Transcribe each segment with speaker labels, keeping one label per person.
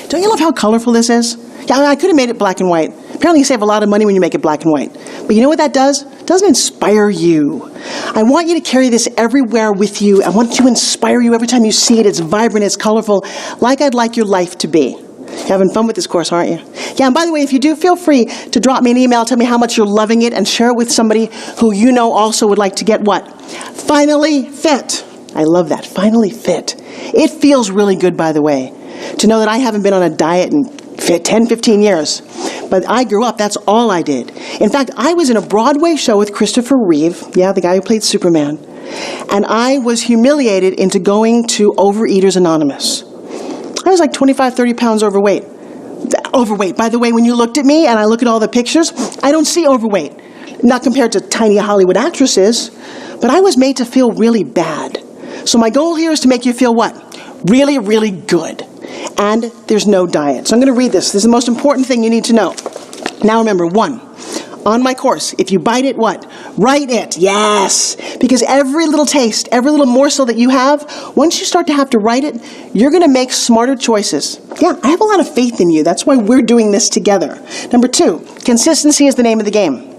Speaker 1: Don't you love how colorful this is? Yeah, I could have made it black and white. Apparently you save a lot of money when you make it black and white. But you know what that does? It doesn't inspire you. I want you to carry this everywhere with you. I want to inspire you every time you see it. It's vibrant, it's colorful, like I'd like your life to be. You're having fun with this course, aren't you? Yeah, and by the way, if you do, feel free to drop me an email, tell me how much you're loving it, and share it with somebody who you know also would like to get what? Finally fit. I love that, finally fit. It feels really good, by the way, to know that I haven't been on a diet in 10, 15 years. But I grew up, that's all I did. In fact, I was in a Broadway show with Christopher Reeve, yeah, the guy who played Superman, and I was humiliated into going to Overeaters Anonymous. I was like 25, 30 pounds overweight. Overweight. By the way, when you looked at me and I look at all the pictures, I don't see overweight. Not compared to tiny Hollywood actresses, but I was made to feel really bad. So my goal here is to make you feel what? Really, really good. And there's no diet. So I'm going to read this. This is the most important thing you need to know. Now remember, 1, on my course, if you bite it, what? Write it. Yes. Because every little taste, every little morsel that you have, once you start to have to write it, you're going to make smarter choices. Yeah, I have a lot of faith in you. That's why we're doing this together. Number 2, consistency is the name of the game.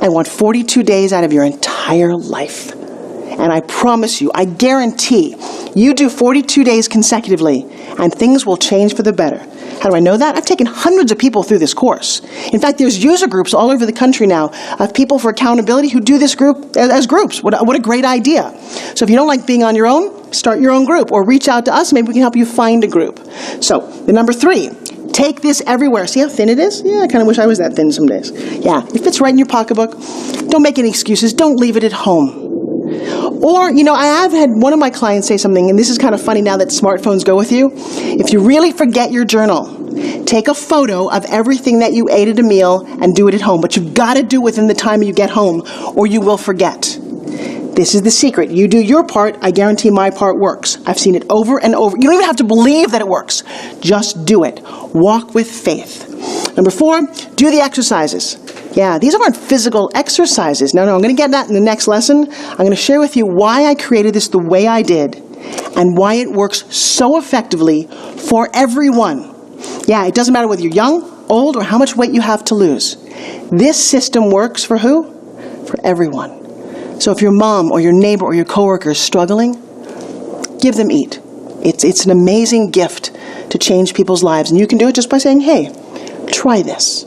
Speaker 1: I want 42 days out of your entire life. And I promise you, I guarantee, you do 42 days consecutively, and things will change for the better. How do I know that? I've taken hundreds of people through this course. In fact, there's user groups all over the country now of people for accountability who do this group as groups. What a great idea. So if you don't like being on your own, start your own group or reach out to us. Maybe we can help you find a group. So the number 3, take this everywhere. See how thin it is? Yeah, I kind of wish I was that thin some days. Yeah, it fits right in your pocketbook. Don't make any excuses. Don't leave it at home. Or, you know, I have had one of my clients say something, and this is kind of funny now that smartphones go with you. If you really forget your journal, take a photo of everything that you ate at a meal and do it at home. But you've got to do it within the time you get home, or you will forget. This is the secret. You do your part, I guarantee my part works. I've seen it over and over. You don't even have to believe that it works. Just do it. Walk with faith. Number 4, do the exercises. Yeah, these aren't physical exercises. No, I'm going to get that in the next lesson. I'm going to share with you why I created this the way I did and why it works so effectively for everyone. Yeah, it doesn't matter whether you're young, old, or how much weight you have to lose. This system works for who? For everyone. So if your mom or your neighbor or your coworker is struggling, give them EAT. It's an amazing gift to change people's lives. And you can do it just by saying, hey, try this.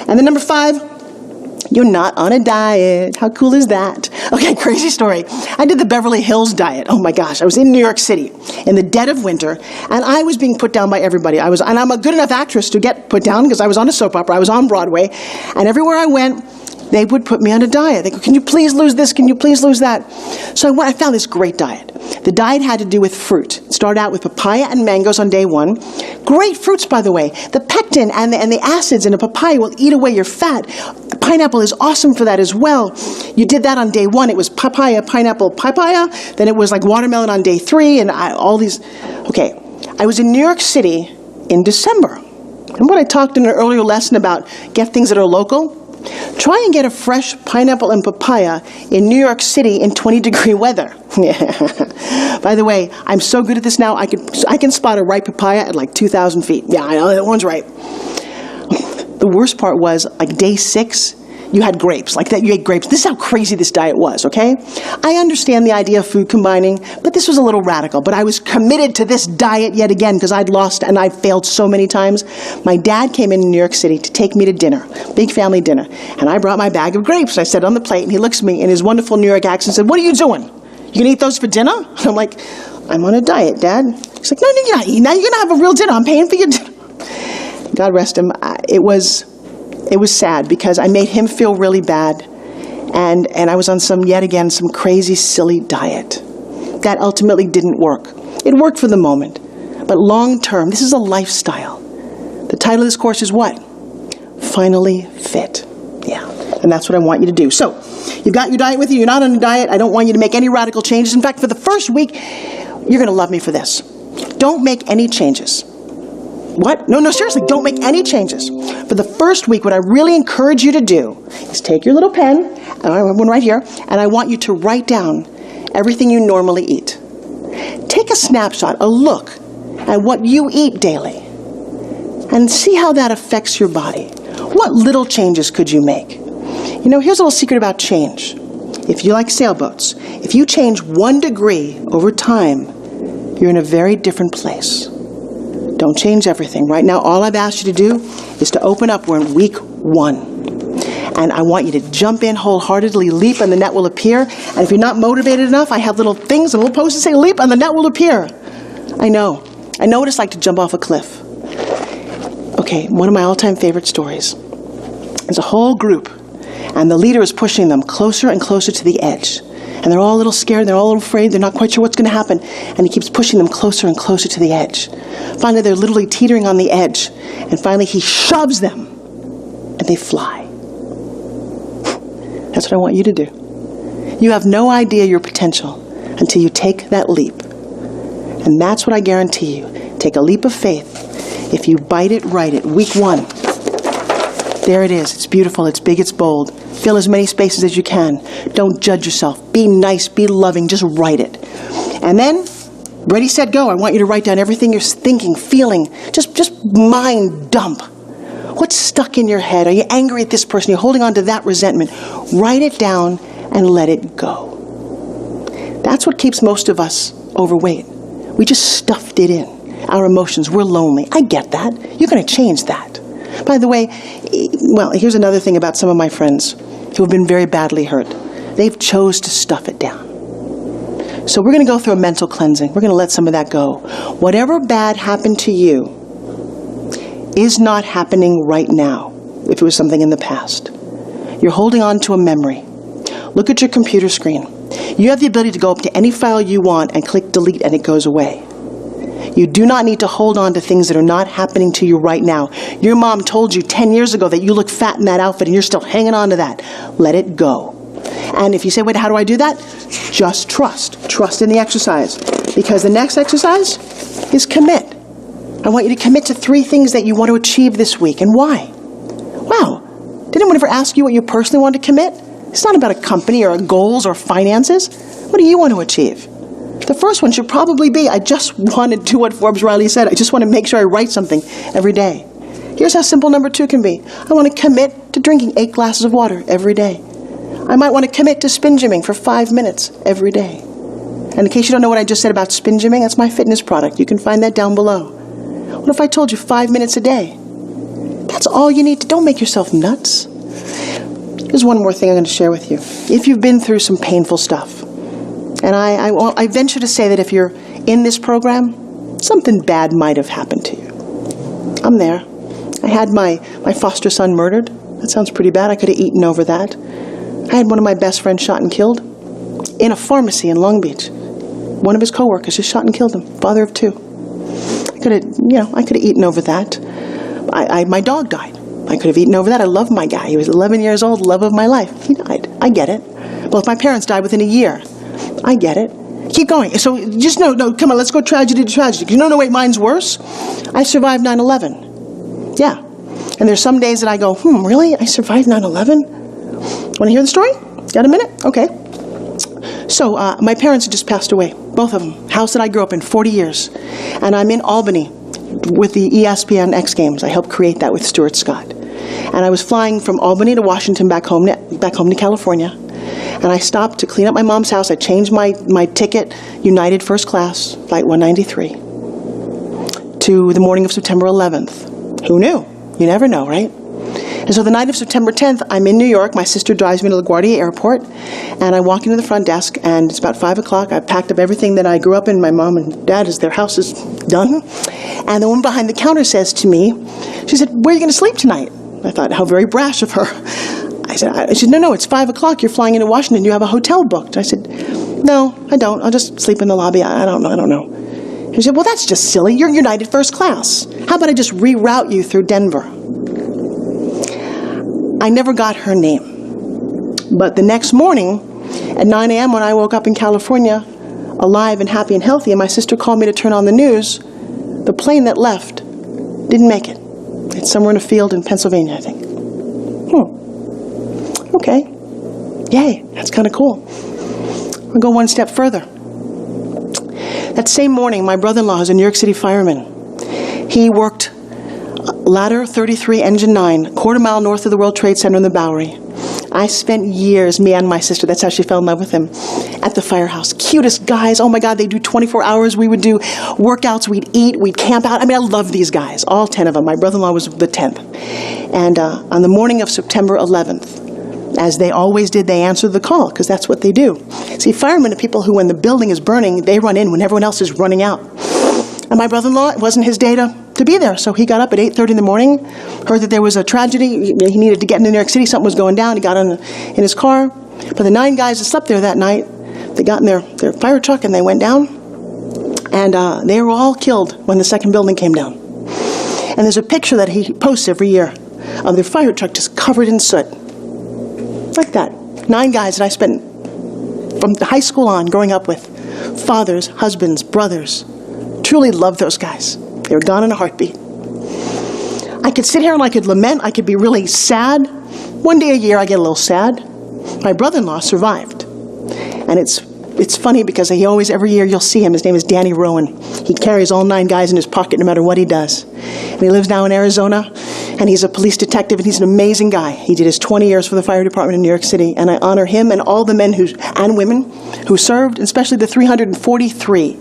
Speaker 1: And then number 5, you're not on a diet. How cool is that? Okay, crazy story. I did the Beverly Hills diet. Oh my gosh, I was in New York City in the dead of winter, and I was being put down by everybody. And I'm a good enough actress to get put down because I was on a soap opera. I was on Broadway, and everywhere I went, they would put me on a diet. They go, can you please lose this? Can you please lose that? So I found this great diet. The diet had to do with fruit. It started out with papaya and mangoes on day 1. Great fruits, by the way. The pectin and the acids in a papaya will eat away your fat. Pineapple is awesome for that as well. You did that on day 1. It was papaya, pineapple, papaya. Then it was like watermelon on day 3 and all these. Okay, I was in New York City in December. And what I talked in an earlier lesson about get things that are local. Try and get a fresh pineapple and papaya in New York City in 20-degree weather. By the way, I'm so good at this now, I can spot a ripe papaya at like 2,000 feet. Yeah, I know, that one's ripe. The worst part was, like day 6, you had grapes. Like that, you ate grapes. This is how crazy this diet was, okay? I understand the idea of food combining, but this was a little radical. But I was committed to this diet yet again because I'd lost and I'd failed so many times. My dad came in New York City to take me to dinner, big family dinner. And I brought my bag of grapes. I set it on the plate, and he looks at me in his wonderful New York accent and said, what are you doing? You gonna eat those for dinner? And I'm like, I'm on a diet, Dad. He's like, no, you're not eating. Now you're gonna have a real dinner. I'm paying for your dinner. God rest him. It was sad because I made him feel really bad, and I was on some crazy, silly diet that ultimately didn't work. It worked for the moment, but long term, this is a lifestyle. The title of this course is what? Finally Fit. Yeah, and that's what I want you to do. So, you've got your diet with you, you're not on a diet, I don't want you to make any radical changes. In fact, for the first week, you're gonna love me for this. Don't make any changes. What? No, seriously, don't make any changes. For the first week, what I really encourage you to do is take your little pen, and I have one right here, and I want you to write down everything you normally eat. Take a snapshot, a look at what you eat daily. and see how that affects your body. What little changes could you make? You know, here's a little secret about change. If you like sailboats, if you change 1 degree over time, you're in a very different place. Don't change everything. Right now, all I've asked you to do is to open up. We're in week 1. And I want you to jump in wholeheartedly, leap, and the net will appear. And if you're not motivated enough, I have little things, and little posters that say, leap, and the net will appear. I know what it's like to jump off a cliff. Okay, one of my all-time favorite stories. There's a whole group, and the leader is pushing them closer and closer to the edge. And they're all a little scared, they're all a little afraid, they're not quite sure what's going to happen. And he keeps pushing them closer and closer to the edge. Finally, they're literally teetering on the edge. And finally, he shoves them, and they fly. That's what I want you to do. You have no idea your potential until you take that leap. And that's what I guarantee you. Take a leap of faith. If you bite it, write it. Week 1. There it is. It's beautiful. It's big. It's bold. Fill as many spaces as you can. Don't judge yourself. Be nice. Be loving. Just write it. And then, ready, set, go. I want you to write down everything you're thinking, feeling. Just mind dump. What's stuck in your head? Are you angry at this person? You're holding on to that resentment. Write it down and let it go. That's what keeps most of us overweight. We just stuffed it in. Our emotions. We're lonely. I get that. You're going to change that. By the way, well, here's another thing about some of my friends who have been very badly hurt. They've chose to stuff it down. So we're going to go through a mental cleansing. We're going to let some of that go. Whatever bad happened to you is not happening right now, if it was something in the past. You're holding on to a memory. Look at your computer screen. You have the ability to go up to any file you want and click delete and it goes away. You do not need to hold on to things that are not happening to you right now. Your mom told you 10 years ago that you look fat in that outfit and you're still hanging on to that. Let it go. And if you say, wait, how do I do that? Just trust. Trust in the exercise. Because the next exercise is commit. I want you to commit to 3 things that you want to achieve this week. And why? Wow. Did anyone ever ask you what you personally want to commit? It's not about a company or goals or finances. What do you want to achieve? The first one should probably be, I just want to do what Forbes Riley said. I just want to make sure I write something every day. Here's how simple number 2 can be. I want to commit to drinking 8 glasses of water every day. I might want to commit to spin gymming for 5 minutes every day. And in case you don't know what I just said about spin gymming, that's my fitness product. You can find that down below. What if I told you 5 minutes a day? That's all you need to. Don't make yourself nuts. Here's one more thing I'm going to share with you. If you've been through some painful stuff, and I venture to say that if you're in this program, something bad might have happened to you. I'm there. I had my foster son murdered. That sounds pretty bad. I could have eaten over that. I had one of my best friends shot and killed in a pharmacy in Long Beach. One of his coworkers just shot and killed him, father of 2. I could have eaten over that. My dog died. I could have eaten over that. I love my guy. He was 11 years old, love of my life. He died. I get it. Both my parents died within a year. I get it. Keep going. So just no, come on, let's go tragedy to tragedy. No, wait, mine's worse. I survived 9/11. Yeah. And there's some days that I go, really? I survived 9/11? Want to hear the story? Got a minute? Okay. So my parents had just passed away, both of them. House that I grew up in, 40 years. And I'm in Albany with the ESPN X Games. I helped create that with Stuart Scott. And I was flying from Albany to Washington back home to California. And I stopped to clean up my mom's house. I changed my ticket, United First Class, Flight 193, to the morning of September 11th. Who knew? You never know, right? And so the night of September 10th, I'm in New York. My sister drives me to LaGuardia Airport, and I walk into the front desk, and it's about 5 o'clock. I've packed up everything that I grew up in. My mom and dad, their house is done. And the woman behind the counter says to me, she said, where are you going to sleep tonight? I thought, how very brash of her. She said, no, it's 5 o'clock. You're flying into Washington. You have a hotel booked. I said, no, I don't. I'll just sleep in the lobby. I don't know. And she said, well, that's just silly. You're United First Class. How about I just reroute you through Denver? I never got her name. But the next morning, at 9 a.m. when I woke up in California, alive and happy and healthy, and my sister called me to turn on the news, the plane that left didn't make it. It's somewhere in a field in Pennsylvania, I think. Okay. Yay, that's kind of cool. I'll go one step further. That same morning, my brother-in-law is a New York City fireman. He worked Ladder 33, Engine 9, quarter mile north of the World Trade Center in the Bowery. I spent years, me and my sister, that's how she fell in love with him, at the firehouse. Cutest guys. Oh my God, they do 24 hours. We would do workouts, we'd eat, we'd camp out. I mean, I love these guys, all 10 of them. My brother-in-law was the 10th. And on the morning of September 11th, as they always did, they answered the call, because that's what they do. See, firemen are people who, when the building is burning, they run in when everyone else is running out. And my brother-in-law, it wasn't his day to be there, so he got up at 8:30 in the morning, heard that there was a tragedy, he needed to get into New York City, something was going down, he got in his car. But the 9 guys that slept there that night, they got in their fire truck and they went down, and they were all killed when the second building came down. And there's a picture that he posts every year of their fire truck just covered in soot. Like that. 9 guys that I spent from high school on growing up with. Fathers, husbands, brothers. Truly loved those guys. They were gone in a heartbeat. I could sit here and I could lament. I could be really sad. One day a year I get a little sad. My brother-in-law survived. And it's funny because every year you'll see him. His name is Danny Rowan. He carries all 9 guys in his pocket no matter what he does. And he lives now in Arizona. And he's a police detective, and he's an amazing guy. He did his 20 years for the fire department in New York City, and I honor him and all the men and women who served, especially the 343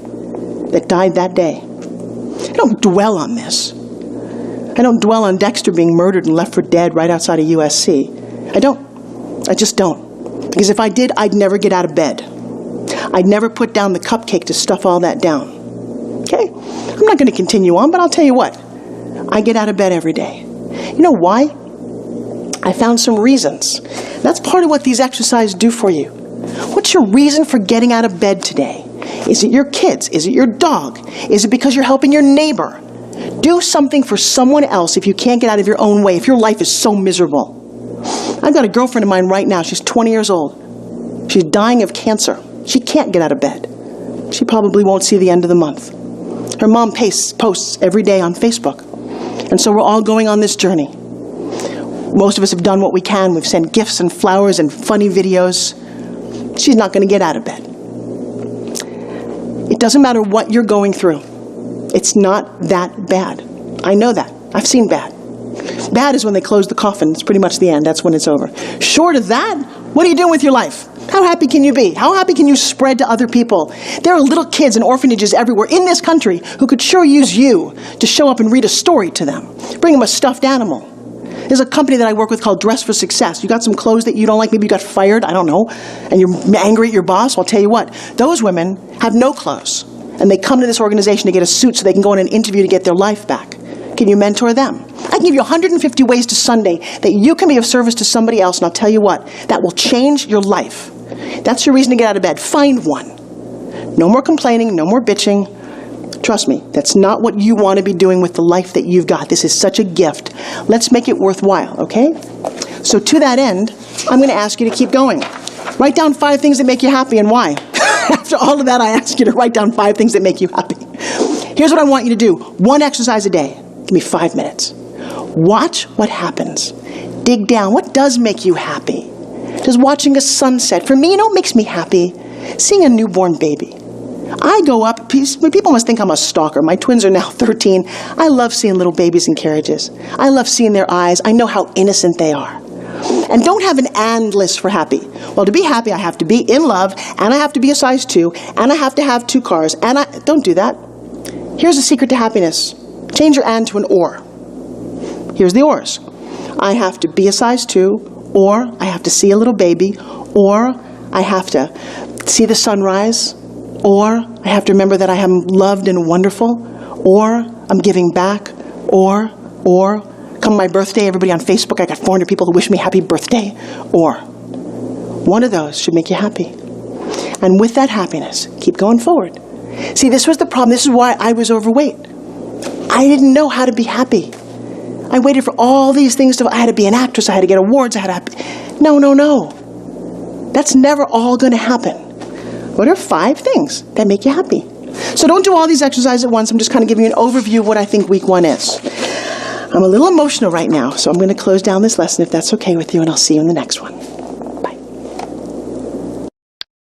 Speaker 1: that died that day. I don't dwell on this. I don't dwell on Dexter being murdered and left for dead right outside of USC. I don't. I just don't. Because if I did, I'd never get out of bed. I'd never put down the cupcake to stuff all that down. Okay? I'm not going to continue on, but I'll tell you what. I get out of bed every day. You know why? I found some reasons. That's part of what these exercises do for you. What's your reason for getting out of bed today? Is it your kids? Is it your dog? Is it because you're helping your neighbor? Do something for someone else if you can't get out of your own way, if your life is so miserable. I've got a girlfriend of mine right now. She's 20 years old. She's dying of cancer. She can't get out of bed. She probably won't see the end of the month. Her mom posts every day on Facebook. And so we're all going on this journey. Most of us have done what we can. We've sent gifts and flowers and funny videos. She's not going to get out of bed. It doesn't matter what you're going through. It's not that bad. I know that. I've seen bad. Bad is when they close the coffin. It's pretty much the end. That's when it's over. Short of that, what are you doing with your life? How happy can you be? How happy can you spread to other people? There are little kids in orphanages everywhere in this country who could sure use you to show up and read a story to them. Bring them a stuffed animal. There's a company that I work with called Dress for Success. You got some clothes that you don't like, maybe you got fired, I don't know, and you're angry at your boss. Well, I'll tell you what, those women have no clothes, and they come to this organization to get a suit so they can go on an interview to get their life back. Can you mentor them? I can give you 150 ways to Sunday that you can be of service to somebody else, and I'll tell you what, that will change your life. That's your reason to get out of bed. Find one. No more complaining, no more bitching. Trust me, that's not what you want to be doing with the life that you've got. This is such a gift. Let's make it worthwhile, okay? So to that end, I'm going to ask you to keep going. Write down 5 things that make you happy and why. After all of that, I ask you to write down 5 things that make you happy. Here's what I want you to do. 1 exercise a day. Give me 5 minutes. Watch what happens. Dig down. What does make you happy? Does watching a sunset? For me, you know what makes me happy? Seeing a newborn baby. I go up, people must think I'm a stalker. My twins are now 13. I love seeing little babies in carriages. I love seeing their eyes. I know how innocent they are. And don't have an and list for happy. Well, to be happy, I have to be in love, and I have to be a size 2, and I have to have 2 cars, and don't do that. Here's the secret to happiness. Change your and to an or. Here's the ors. I have to be a size 2, or I have to see a little baby, or I have to see the sunrise, or I have to remember that I am loved and wonderful, or I'm giving back, or come my birthday, everybody on Facebook, I got 400 people who wish me happy birthday, or. One of those should make you happy. And with that happiness, keep going forward. See, this was the problem. This is why I was overweight. I didn't know how to be happy. I waited for all these things I had to be an actress, I had to get awards, I had to... No. That's never all going to happen. What are 5 things that make you happy? So don't do all these exercises at once. I'm just kind of giving you an overview of what I think week 1 is. I'm a little emotional right now, so I'm going to close down this lesson if that's okay with you, and I'll see you in the next one.